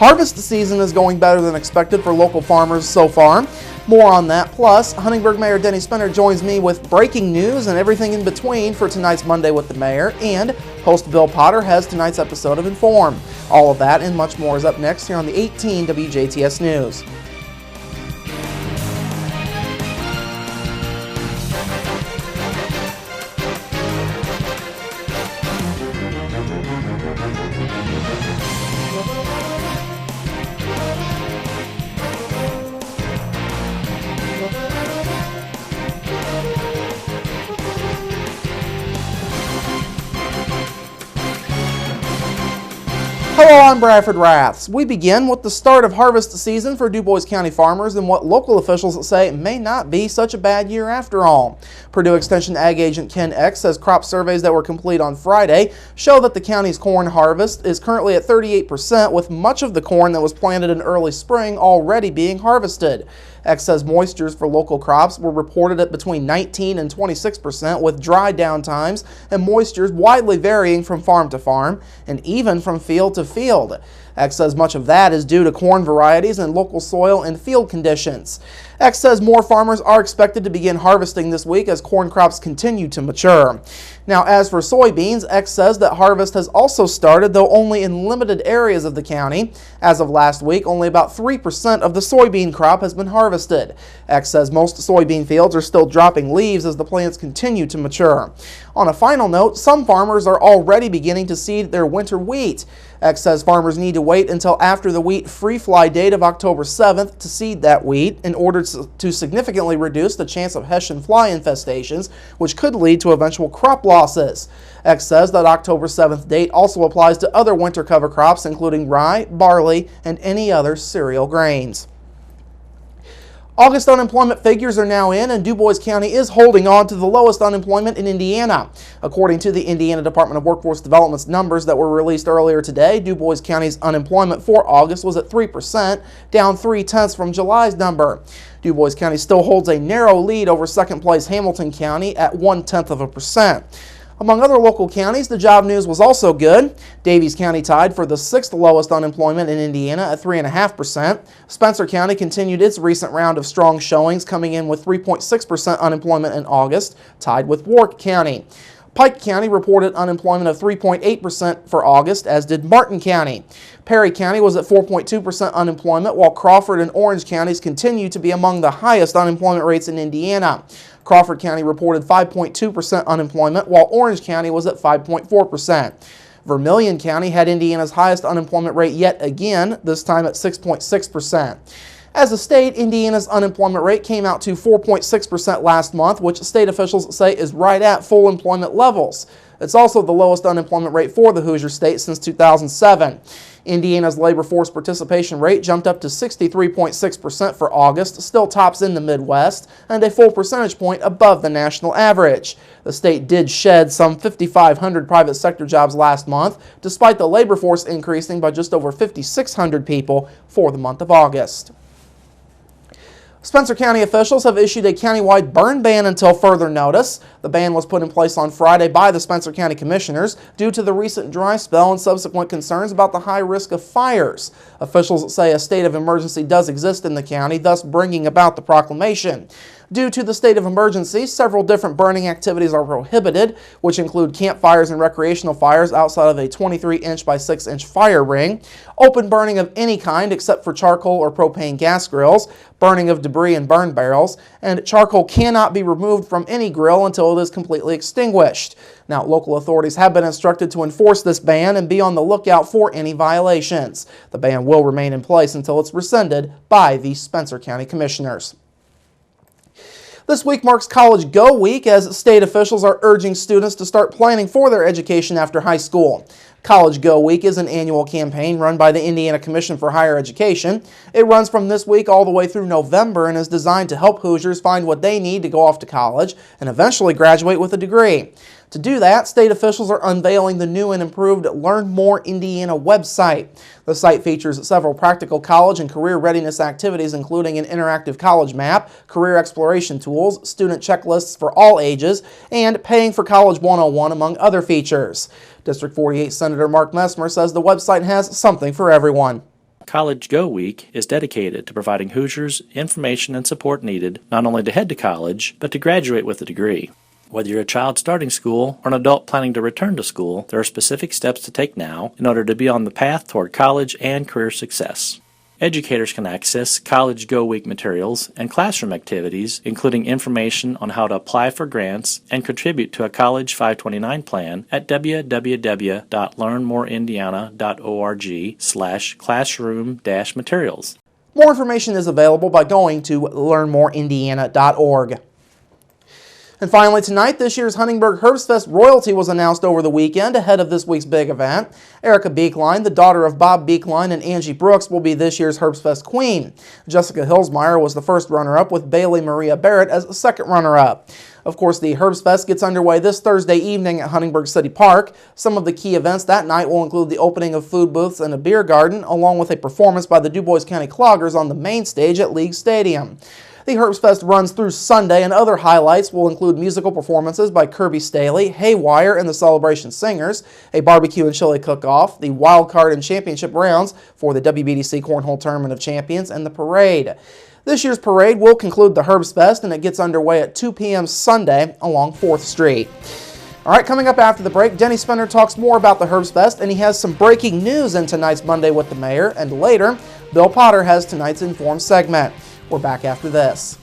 Harvest season is going better than expected for local farmers so far. More on that. Plus, Huntingburg Mayor Denny Spinner joins me with breaking news and everything in between for tonight's Monday with the Mayor, and host Bill Potter has tonight's episode of Inform. All of that and much more is up next here on the 18 WJTS News. Hello, I'm Bradford Raths. We begin with the start of harvest season for DuBois County farmers and what local officials say may not be such a bad year after all. Purdue Extension Ag Agent Ken Eck says crop surveys that were complete on Friday show that the county's corn harvest is currently at 38%, with much of the corn that was planted in early spring already being harvested. Eck says moistures for local crops were reported at between 19 and 26%, with dry downtimes and moistures widely varying from farm to farm and even from field to field. Eck says much of that is due to corn varieties and local soil and field conditions. Eck says more farmers are expected to begin harvesting this week as corn crops continue to mature. Now, as for soybeans, Eck says that harvest has also started, though only in limited areas of the county. As of last week, only about 3% of the soybean crop has been harvested. Eck says most soybean fields are still dropping leaves as the plants continue to mature. On a final note, some farmers are already beginning to seed their winter wheat. Eck says farmers need to wait until after the wheat free fly date of October 7th to seed that wheat in order to significantly reduce the chance of Hessian fly infestations, which could lead to eventual crop losses. Eck says that October 7th date also applies to other winter cover crops, including rye, barley, and any other cereal grains. August unemployment figures are now in, and DuBois County is holding on to the lowest unemployment in Indiana. According to the Indiana Department of Workforce Development's numbers that were released earlier today, DuBois County's unemployment for August was at 3%, down 0.3 from July's number. DuBois County still holds a narrow lead over second place Hamilton County at 0.1%. Among other local counties, the job news was also good. Davies County tied for the 6th lowest unemployment in Indiana at 3.5%. Spencer County continued its recent round of strong showings, coming in with 3.6% unemployment in August, tied with Warwick County. Pike County reported unemployment of 3.8% for August, as did Martin County. Perry County was at 4.2% unemployment, while Crawford and Orange counties continue to be among the highest unemployment rates in Indiana. Crawford County reported 5.2% unemployment, while Orange County was at 5.4%. Vermilion County had Indiana's highest unemployment rate yet again, this time at 6.6%. As a state, Indiana's unemployment rate came out to 4.6% last month, which state officials say is right at full employment levels. It's also the lowest unemployment rate for the Hoosier State since 2007. Indiana's labor force participation rate jumped up to 63.6% for August, still tops in the Midwest, and a full percentage point above the national average. The state did shed some 5,500 private sector jobs last month, despite the labor force increasing by just over 5,600 people for the month of August. Spencer County officials have issued a countywide burn ban until further notice. The ban was put in place on Friday by the Spencer County Commissioners due to the recent dry spell and subsequent concerns about the high risk of fires. Officials say a state of emergency does exist in the county, thus bringing about the proclamation. Due to the state of emergency, several different burning activities are prohibited, which include campfires and recreational fires outside of a 23-inch by 6-inch fire ring, open burning of any kind except for charcoal or propane gas grills, burning of debris in burn barrels, and charcoal cannot be removed from any grill until it is completely extinguished. Now, local authorities have been instructed to enforce this ban and be on the lookout for any violations. The ban will remain in place until it's rescinded by the Spencer County Commissioners. This week marks College Go Week, as state officials are urging students to start planning for their education after high school. College Go Week is an annual campaign run by the Indiana Commission for Higher Education. It runs from this week all the way through November and is designed to help Hoosiers find what they need to go off to college and eventually graduate with a degree. To do that, state officials are unveiling the new and improved Learn More Indiana website. The site features several practical college and career readiness activities, including an interactive college map, career exploration tools, student checklists for all ages, and Paying for College 101, among other features. District 48 Senator Mark Messmer says the website has something for everyone. College Go Week is dedicated to providing Hoosiers information and support needed not only to head to college, but to graduate with a degree. Whether you're a child starting school or an adult planning to return to school, there are specific steps to take now in order to be on the path toward college and career success. Educators can access College Go Week materials and classroom activities, including information on how to apply for grants and contribute to a College 529 plan at www.learnmoreindiana.org/classroom-materials. More information is available by going to learnmoreindiana.org. And finally tonight, this year's Huntingburg Herbst Fest royalty was announced over the weekend ahead of this week's big event. Erica Beekline, the daughter of Bob Beekline and Angie Brooks, will be this year's Herbst Fest queen. Jessica Hillsmeyer was the first runner-up, with Bailey Maria Barrett as the second runner-up. Of course, the Herbst Fest gets underway this Thursday evening at Huntingburg City Park. Some of the key events that night will include the opening of food booths and a beer garden, along with a performance by the DuBois County Cloggers on the main stage at League Stadium. The Herbst Fest runs through Sunday, and other highlights will include musical performances by Kirby Staley, Haywire, and the Celebration Singers, a barbecue and chili cook-off, the wild card and championship rounds for the WBDC Cornhole Tournament of Champions, and the parade. This year's parade will conclude the Herbst Fest, and it gets underway at 2 p.m. Sunday along 4th Street. All right, coming up after the break, Denny Spender talks more about the Herbst Fest, and he has some breaking news in tonight's Monday with the Mayor, and later, Bill Potter has tonight's Informed segment. We're back after this.